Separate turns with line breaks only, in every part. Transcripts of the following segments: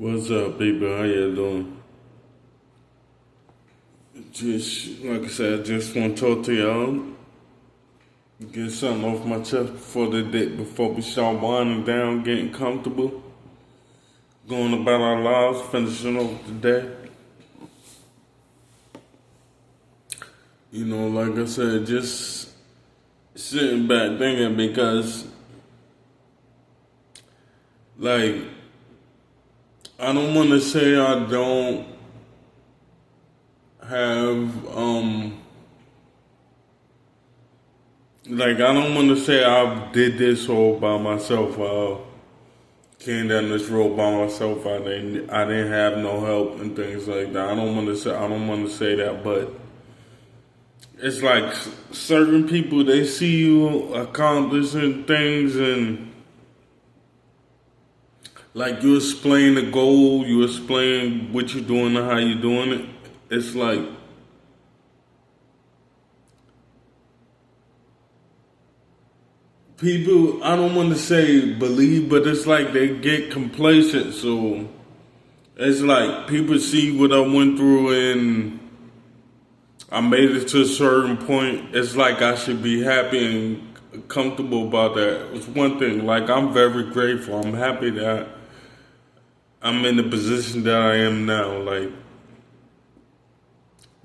What's up, people? How you doing? Just like I said, I just want to talk to y'all, get something off my chest before the day, before we start winding down, getting comfortable, going about our lives, finishing off the day. Like I said, just sitting back thinking because, like, I don't want to say I don't have like I don't want to say I did this all by myself. Came down this road by myself. I didn't have no help and things like that. I don't want to say that, but it's like certain people, they see you accomplishing things, and like you explain the goal, you explain what you're doing and how you're doing it. It's like people, I don't want to say believe, but it's like they get complacent. So it's like people see what I went through and I made it to a certain point. It's like I should be happy and comfortable about that. It's one thing. Like, I'm very grateful. I'm happy that I'm in the position that I am now. Like,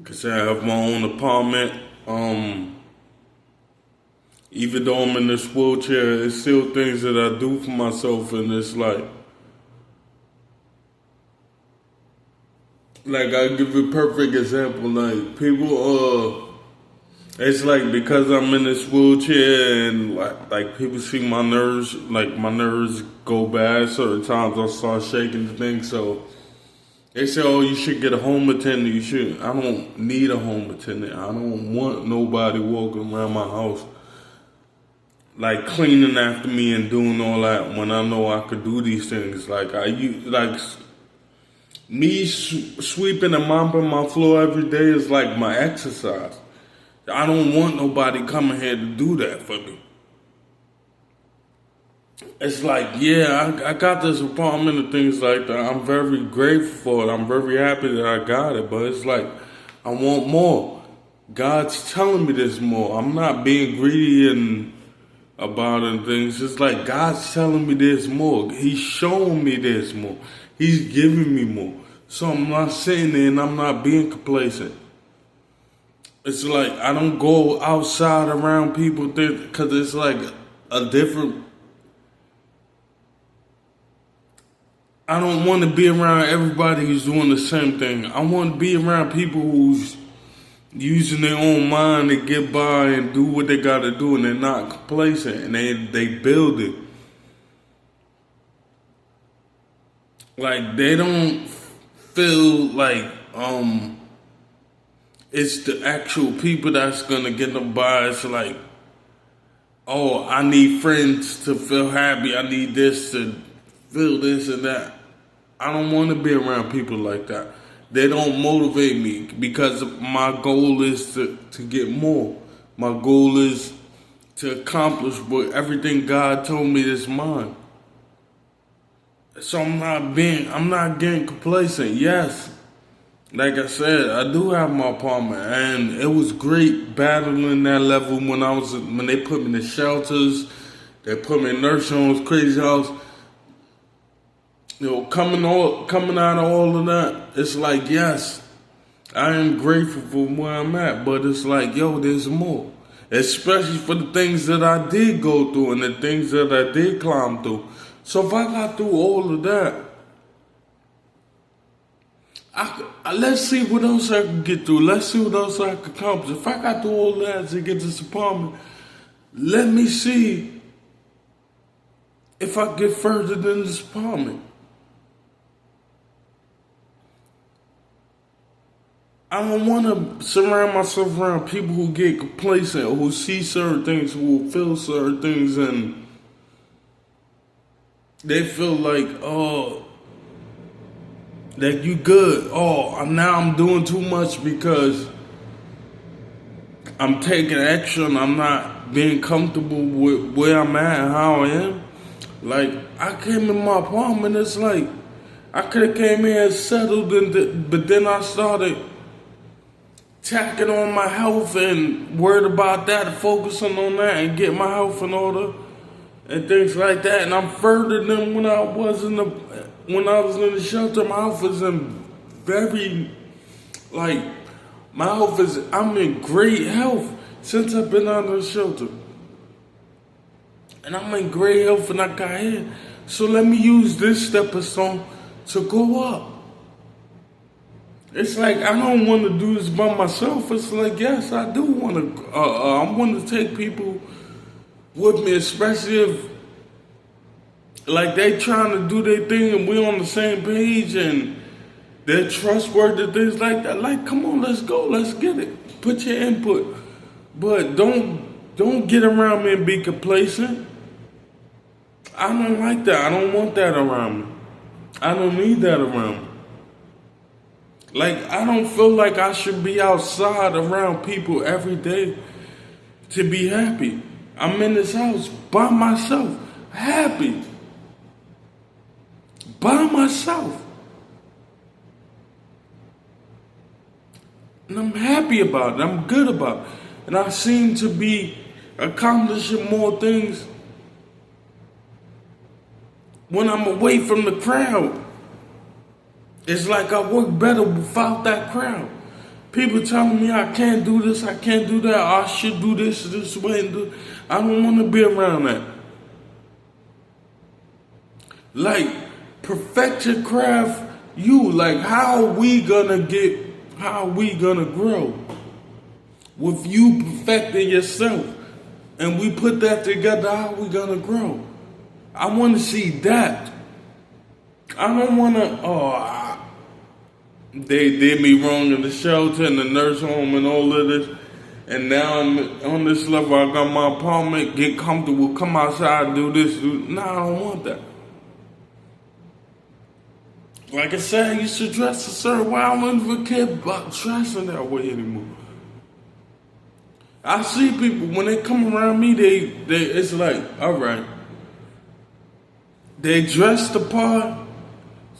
cause I have my own apartment. Even though I'm in this wheelchair, it's still things that I do for myself, and it's like I'll give you a perfect example. Like, people, it's like because I'm in this wheelchair and like people see my nerves, like my nerves go bad. Certain times I start shaking things, so they say, "Oh, you should get a home attendant." You should. I don't need a home attendant. I don't want nobody walking around my house like cleaning after me and doing all that when I know I could do these things. Like me sweeping and mopping my floor every day is like my exercise. I don't want nobody coming here to do that for me. It's like, yeah, I got this apartment and things like that. I'm very grateful for it. I'm very happy that I got it. But it's like, I want more. God's telling me there's more. I'm not being greedy and about it and things. It's like God's telling me there's more. He's showing me there's more. He's giving me more. So I'm not sitting there and I'm not being complacent. It's like I don't go outside around people because it's like a different. I don't want to be around everybody who's doing the same thing. I want to be around people who's using their own mind to get by and do what they got to do, and they're not complacent, and they build it. Like, they don't feel like it's the actual people that's gonna get them by. It's like, oh, I need friends to feel happy. I need this to feel this and that. I don't want to be around people like that. They don't motivate me because my goal is to get more. My goal is to accomplish what everything God told me is mine. So I'm not getting complacent. Yes, like I said, I do have my apartment, and it was great battling that level when they put me in the shelters, they put me in nursing homes, crazy house. Coming out of all of that, it's like, yes, I am grateful for where I'm at, but it's like, yo, there's more. Especially for the things that I did go through and the things that I did climb through. So if I got through all of that, let's see what else I can get through. Let's see what else I can accomplish. If I got through all that to get this apartment, let me see if I get further than this apartment. I don't want to surround myself around people who get complacent, who see certain things, who feel certain things, and they feel like, oh, that you good. Oh, now I'm doing too much because I'm taking action. I'm not being comfortable with where I'm at and how I am. Like, I came in my apartment, it's like, I could have came here and settled, but then I started tacking on my health and worried about that, focusing on that and get my health in order and things like that. And I'm further than when I was in the shelter. My health is in very, like, I'm in great health since I've been out of the shelter. And I'm in great health and I got here. So let me use this stepping stone to go up. It's like, I don't want to do this by myself. It's like, yes, I do want to, I want to take people with me, especially if, like, they trying to do their thing and we on the same page and they're trustworthy, things like that. Like, come on, let's go, let's get it. Put your input. But don't get around me and be complacent. I don't like that. I don't want that around me. I don't need that around me. Like, I don't feel like I should be outside around people every day to be happy. I'm in this house by myself, happy. By myself. And I'm happy about it. I'm good about it. And I seem to be accomplishing more things when I'm away from the crowd. It's like I work better without that crowd. People telling me I can't do this, I can't do that, I should do this way and do. I don't want to be around that. Like, perfect your craft, like, how are we gonna grow? With you perfecting yourself. And we put that together, how are we gonna grow? I want to see that. I don't want to, they did me wrong in the shelter and the nurse home and all of this. And now I'm on this level, I got my apartment, get comfortable, come outside, do this. No, I don't want that. Like I said, I used to dress a certain way. I don't even care about dressing that way anymore. I see people, when they come around me, it's like, all right. They dress the part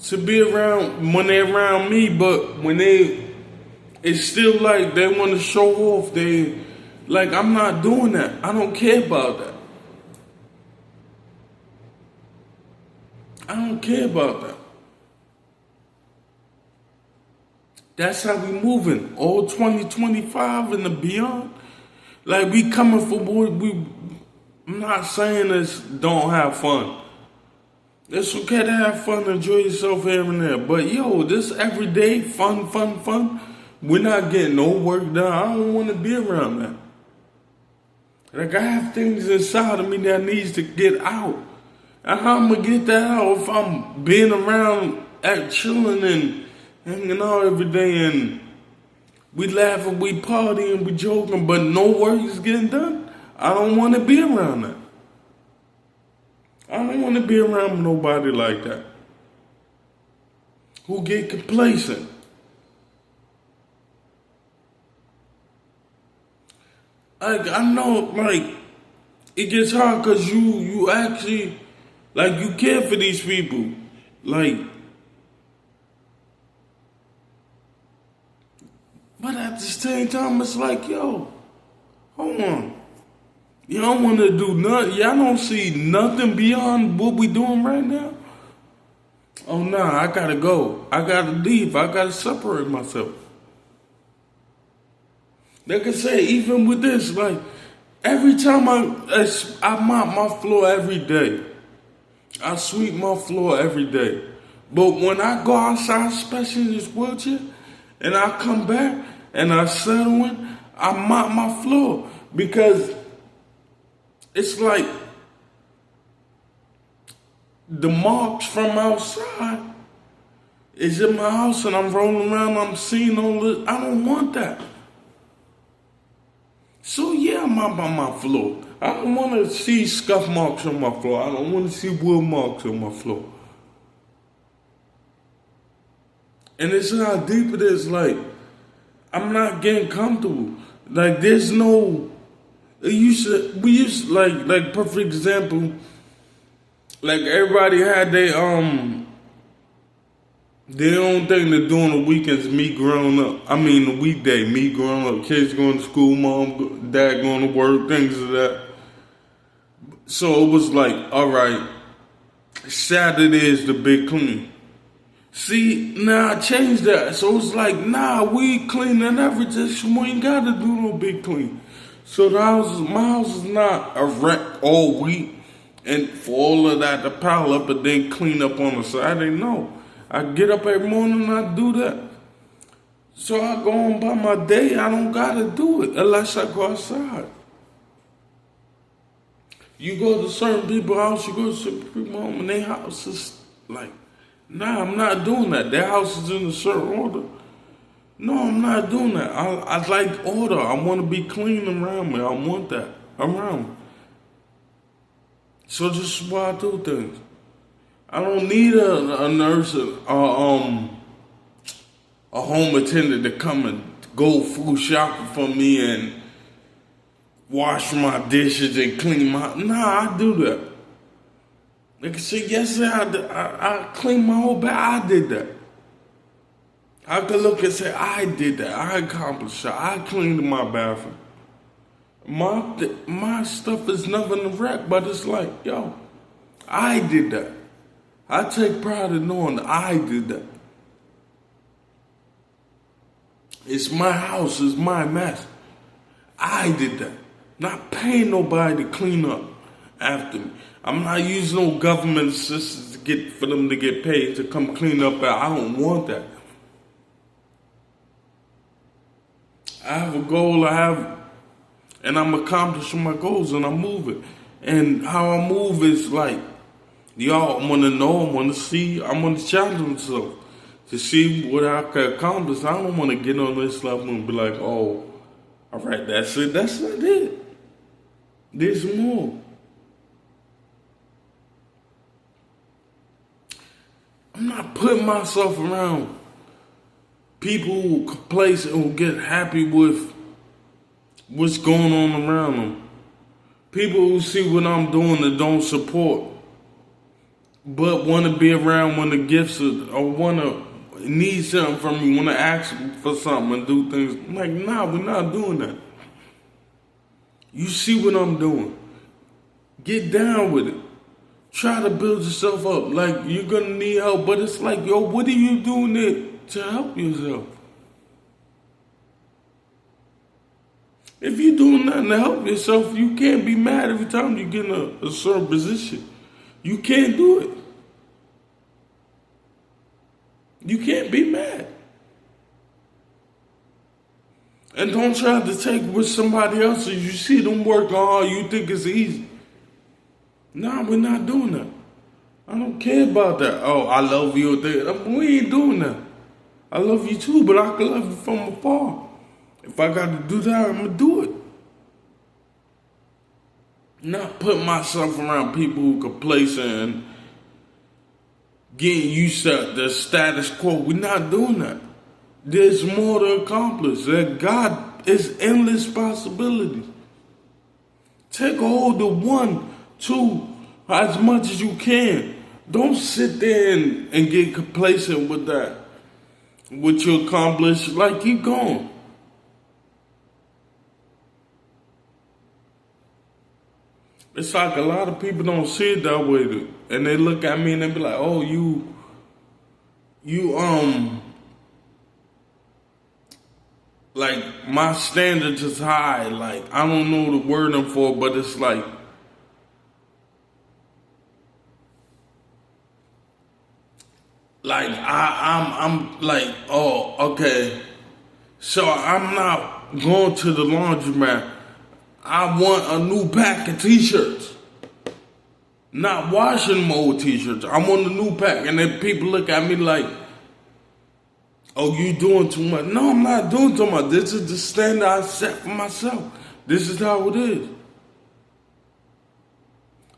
to be around when they're around me, but when it's still like they want to show off. Like, I'm not doing that. I don't care about that. I don't care about that. That's how we moving. All 2025 and beyond. Like, we coming for I'm not saying this don't have fun. It's okay to have fun, enjoy yourself here and there. But yo, this everyday fun. We're not getting no work done. I don't want to be around that. Like, I have things inside of me that needs to get out. And how I'm going to get that out if I'm being around chilling and hanging out every day and we laughing, we partying, we joking, but no work is getting done? I don't want to be around that. I don't want to be around nobody like that. Who get complacent. Like, I know, like, it gets hard because you actually, like, you care for these people. Like, but at the same time, it's like, yo, hold on. Y'all want to do nothing. Y'all don't see nothing beyond what we doing right now. Oh, nah, I gotta go. I gotta leave. I gotta separate myself. Like I say, even with this, like, every time I mop my floor every day. I sweep my floor every day. But when I go outside, especially in this wheelchair, and I come back and I settle in, I mop my floor because it's like the marks from outside is in my house and I'm rolling around, I'm seeing all this. I don't want that. So yeah, I'm mop on my floor. I don't want to see scuff marks on my floor. I don't want to see wood marks on my floor. And it's how deep it is. Like, I'm not getting comfortable. Like, there's no. We used to like perfect example. Like, everybody had their The only thing to do on the weekends, me growing up. I mean, the weekday, me growing up. Kids going to school, mom, dad going to work, things of that. So it was like, all right, Saturday is the big clean. See, now I changed that. So it's like, nah, we cleaning everything. We ain't got to do no big clean. So my house is not a wreck all week. And for all of that to pile up and then clean up on a Saturday, no. I get up every morning and I do that. So I go on by my day. I don't got to do it unless I go outside. You go to certain people's house, you go to certain people's home, and their house is like, nah, I'm not doing that. Their house is in a certain order. No, I'm not doing that. I like order. I want to be clean around me. I want that around me. So this is why I do things. I don't need a nurse or a home attendant to come and go food shopping for me and wash my dishes and clean my. Nah, I do that. Like I said yesterday, I cleaned my whole bed. I did that. I could look and say, I did that. I accomplished that. I cleaned my bathroom. My stuff is never in the wreck, but it's like, yo, I did that. I take pride in knowing that I did that. It's my house. It's my mess. I did that. Not paying nobody to clean up after me. I'm not using no government assistance for them to get paid to come clean up. I don't want that. I have a goal. And I'm accomplishing my goals, and I'm moving. And how I move is like, y'all want to know, I want to see, I want to challenge myself to see what I can accomplish. I don't want to get on this level and be like, oh, all right, that's it. That's not it. There's more. I'm not putting myself around people who complacent, who get happy with what's going on around them. People who see what I'm doing and don't support, but want to be around when the gifts are, or want to need something from me, want to ask for something and do things. I'm like, nah, we're not doing that. You see what I'm doing. Get down with it. Try to build yourself up. Like, you're going to need help, but it's like, yo, what are you doing to help yourself? If you're doing nothing to help yourself, you can't be mad every time you get in a certain position. You can't do it. You can't be mad. And don't try to take with somebody else. You see them work hard, you think it's easy. Nah, we're not doing that. I don't care about that. Oh, I love you. We ain't doing that. I love you too, but I can love you from afar. If I got to do that, I'm going to do it. Not put myself around people who complacent and getting used to the status quo. We're not doing that. There's more to accomplish. That God is endless possibilities. Take a hold of 1, 2, as much as you can. Don't sit there and get complacent with that. What you accomplish, like, keep going. It's like a lot of people don't see it that way, and they look at me and they be like, "Oh, you, like my standards is high. Like I don't know the wording for it, but it's like I'm like, oh, okay. So I'm not going to the laundromat. I want a new pack of t-shirts. Not washing my old t-shirts. I want a new pack. And then people look at me like, oh, you doing too much. No, I'm not doing too much. This is the standard I set for myself. This is how it is.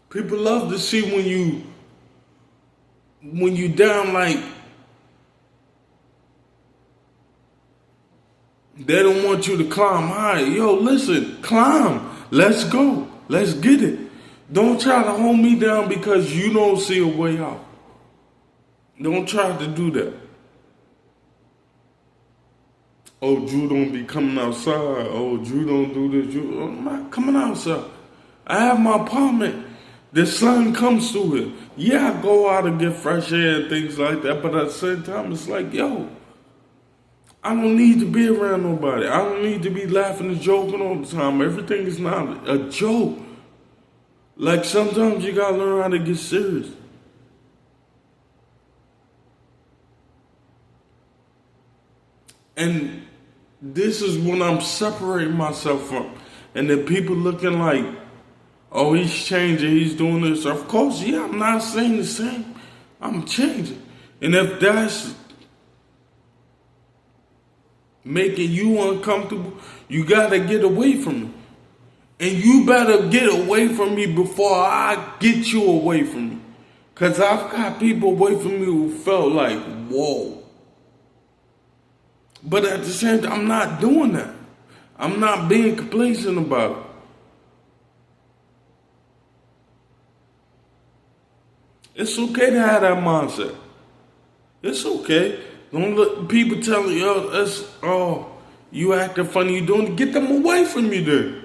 People love to see when you down, like, they don't want you to climb high. Yo, listen, climb. Let's go. Let's get it. Don't try to hold me down because you don't see a way out. Don't try to do that. Oh, Drew don't be coming outside. Oh, Drew don't do this. Drew, I'm not coming outside. I have my apartment. The sun comes through it. Yeah, I go out and get fresh air and things like that, but at the same time, it's like, yo, I don't need to be around nobody. I don't need to be laughing and joking all the time. Everything is not a joke. Like, sometimes you gotta learn how to get serious. And this is when I'm separating myself from. And then people looking like, oh, he's changing, he's doing this. Of course, yeah, I'm not saying the same. I'm changing. And if that's making you uncomfortable, you gotta get away from me. And you better get away from me before I get you away from me. Because I've got people away from me who felt like, whoa. But at the same time, I'm not doing that. I'm not being complacent about it. It's okay to have that mindset. It's okay. Don't let people tell you, you acting funny, you doing it. Get them away from you then.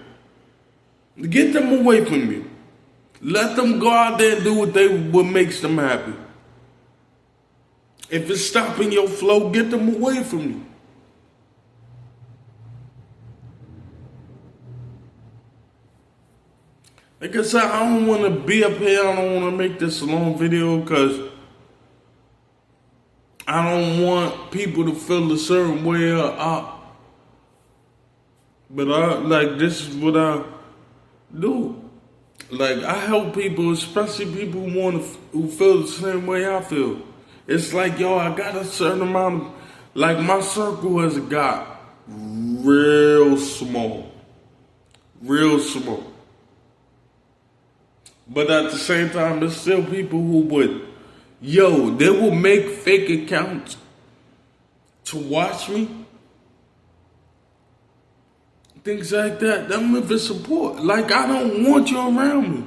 Get them away from you. Let them go out there and do what makes them happy. If it's stopping your flow, get them away from you. Like I said, I don't want to be up here. I don't want to make this a long video because I don't want people to feel a certain way But this is what I do. Like, I help people, especially people who feel the same way I feel. It's like, yo, I got a certain amount of, like, my circle has got real small. Real small. But at the same time, there's still people who they will make fake accounts to watch me. Things like that. Them if it's support. Like, I don't want you around me.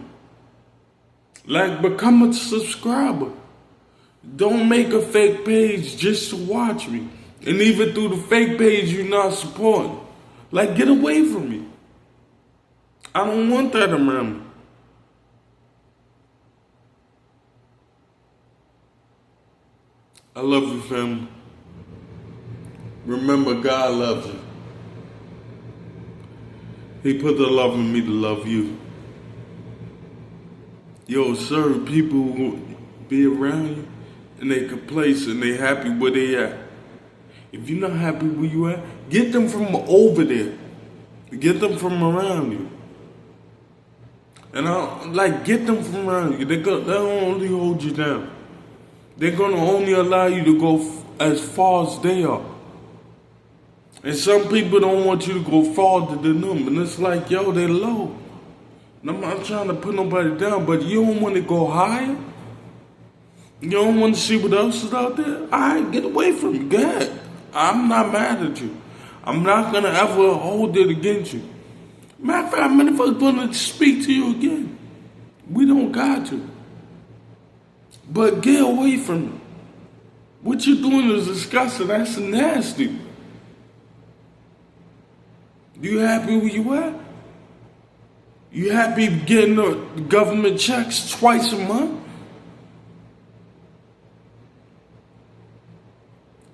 Like, become a subscriber. Don't make a fake page just to watch me. And even through the fake page, you're not supporting. Like, get away from me. I don't want that around me. I love you, family. Remember, God loves you. He put the love in me to love you. Yo, sir, people will be around you and they complacent, they happy where they at. If you're not happy where you at, get them from over there. Get them from around you. And get them from around you. They'll only hold you down. They're gonna only allow you to go as far as they are. And some people don't want you to go farther than them. And it's like, yo, they're low. And I'm not trying to put nobody down, but you don't want to go higher? You don't want to see what else is out there? All right, get away from me. Go ahead. I'm not mad at you. I'm not going to ever hold it against you. Matter of fact, many folks want to speak to you again. We don't got to. But get away from me. What you're doing is disgusting. That's nasty. You happy where you at? You happy getting the government checks twice a month?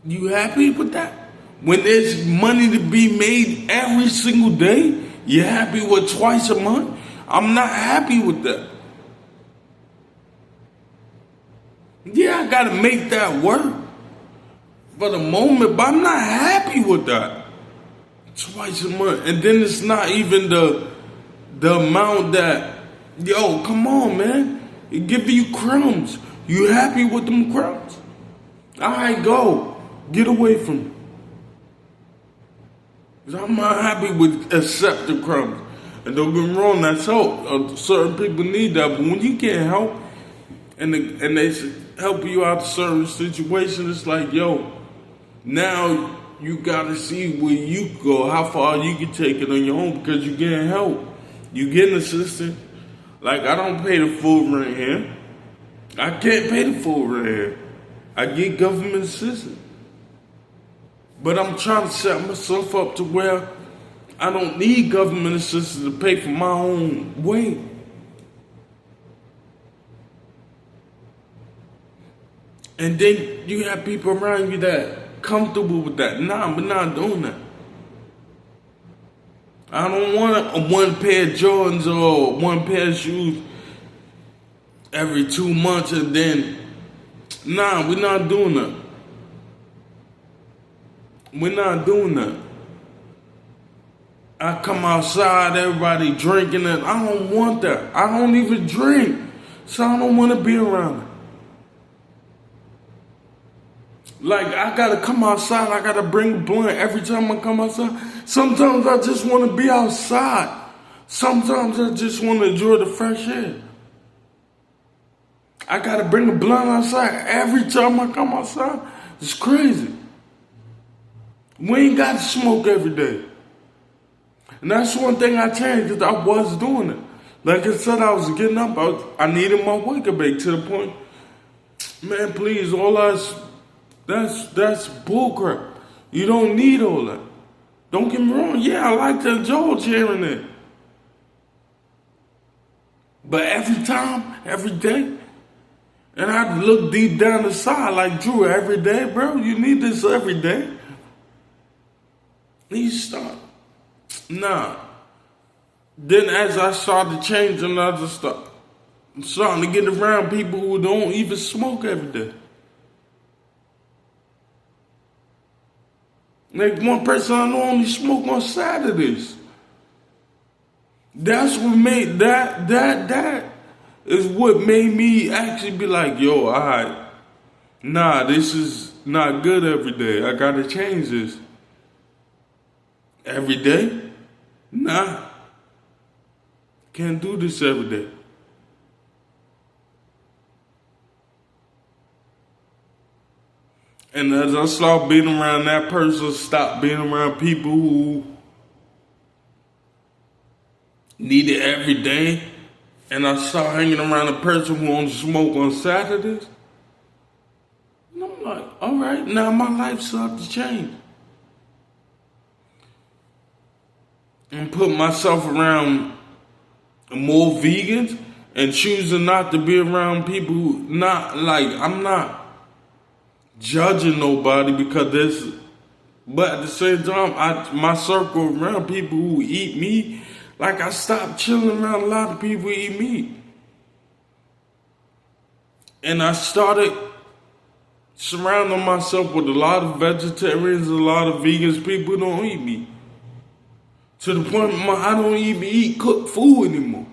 You happy with that? When there's money to be made every single day, you happy with twice a month? I'm not happy with that. Yeah, I gotta make that work for the moment, but I'm not happy with that. Twice a month. And then it's not even the amount that, yo, come on, man. It give you crumbs. You happy with them crumbs? All right, go. Get away from me. Because I'm not happy with accepting crumbs. And don't get me wrong, that's help. Certain people need that. But when you can't help, and they help you out of certain situations, it's like, yo, now you gotta see where you go, how far you can take it on your own, because you getting help. You getting assistance. Like, I don't pay the full rent here. I can't pay the full rent here. I get government assistance. But I'm trying to set myself up to where I don't need government assistance to pay for my own way. And then you have people around you that comfortable with that. Nah, we're not doing that. I don't want a one pair of Jordans or one pair of shoes every 2 months and then, nah, we're not doing that. We're not doing that. I come outside, everybody drinking it. I don't want that. I don't even drink, so I don't want to be around it. Like, I gotta come outside, I gotta bring a blunt every time I come outside. Sometimes I just want to be outside. Sometimes I just want to enjoy the fresh air. I gotta bring a blunt outside every time I come outside. It's crazy. We ain't gotta smoke every day. And that's one thing I changed, because I was doing it. Like I said, I was getting up, I needed my wake up bake to the point, man, please, all that's bullcrap. You don't need all that. Don't get me wrong, yeah, I like to indulge here and there. But every time, every day, and I look deep down inside like, Drew, every day, bro, you need this every day? You stop. Nah. Then as I started changing, I just starting to get around people who don't even smoke every day. Like one person I know only smoke on Saturdays. That's what made that is what made me actually be like, yo, alright. Nah, this is not good every day. I gotta change this. Every day? Nah. Can't do this every day. And as I start being around that person, stop being around people who need it every day, and I start hanging around a person who only smoke on Saturdays, and I'm like, all right, now my life starts to change. And put myself around more vegans and choosing not to be around people who not like, I'm not judging nobody because this, but at the same time, my circle around people who eat meat, like I stopped chilling around a lot of people who eat meat. And I started surrounding myself with a lot of vegetarians, a lot of vegans, people who don't eat meat. To the point where I don't even eat cooked food anymore.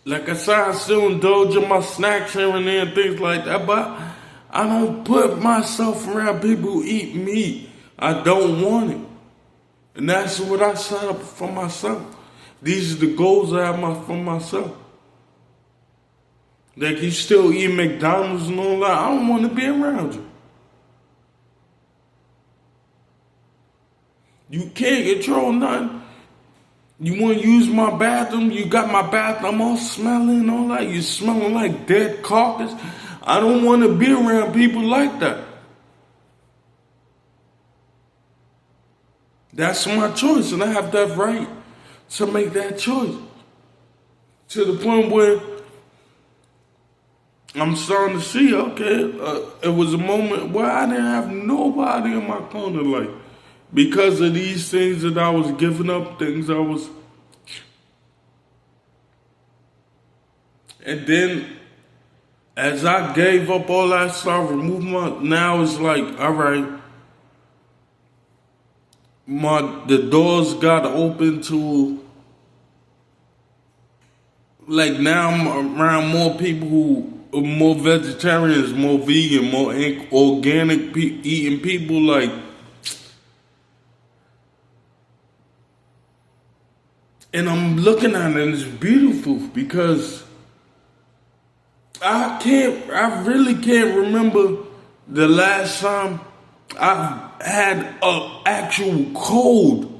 Like I said, I still indulge in my snacks here and there and things like that, but I don't put myself around people who eat meat. I don't want it. And that's what I set up for myself. These are the goals I have for myself. Like you still eat McDonald's and all that, I don't want to be around you. You can't control nothing. You want to use my bathroom? You got my bathroom all smelling and all that. You smelling like dead carcass. I don't want to be around people like that. That's my choice, and I have that right to make that choice. To the point where I'm starting to see, okay, it was a moment where I didn't have nobody in my corner, like, because of these things that I was giving up, things I was. And then, as I gave up all that stuff, removed now it's like, all right, the doors got open to, like now I'm around more people who are more vegetarians, more vegan, more organic eating people, like. And I'm looking at it and it's beautiful because I really can't remember the last time I had an actual cold.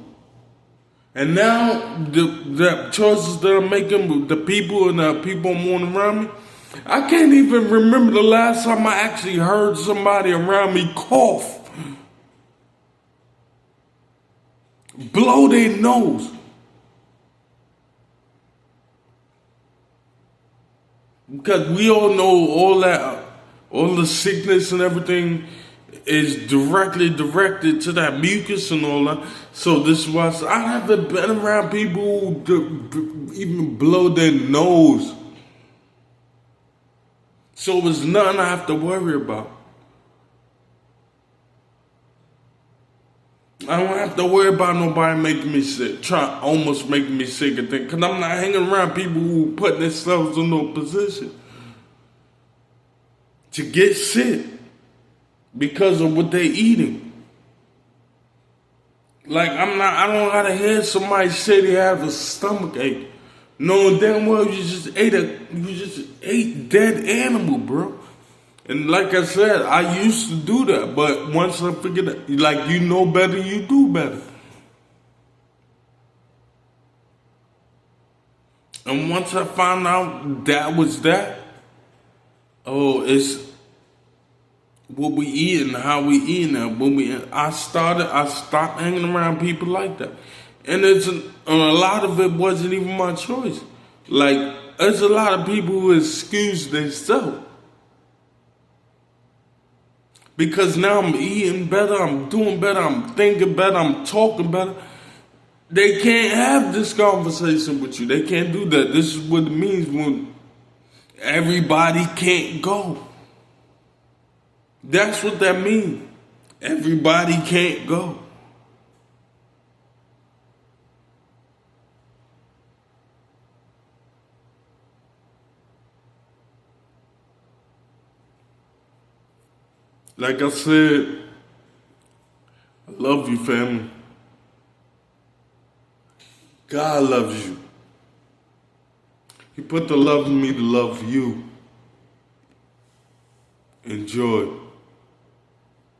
And now the choices that I'm making with the people and the people I'm on around me, I can't even remember the last time I actually heard somebody around me cough, blow their nose. Because we all know all that, all the sickness and everything is directly directed to that mucus and all that. So this was, I haven't been around people who even blow their nose. So it's nothing I have to worry about. I don't have to worry about nobody making me sick, almost making me sick and think, because I'm not hanging around people who put themselves in no position to get sick because of what they're eating. Like, I don't gotta hear somebody say they have a stomach ache. Knowing damn well you just ate dead animal, bro. And like I said, I used to do that, but once I figured out, like, you know better, you do better. And once I found out that was that, oh, it's what we eat and how we eat now. I stopped hanging around people like that. And a lot of it wasn't even my choice. Like, there's a lot of people who excuse themselves. Because now I'm eating better, I'm doing better, I'm thinking better, I'm talking better. They can't have this conversation with you. They can't do that. This is what it means when everybody can't go. That's what that means. Everybody can't go. Like I said, I love you, family. God loves you. He put the love in me to love you. Enjoy.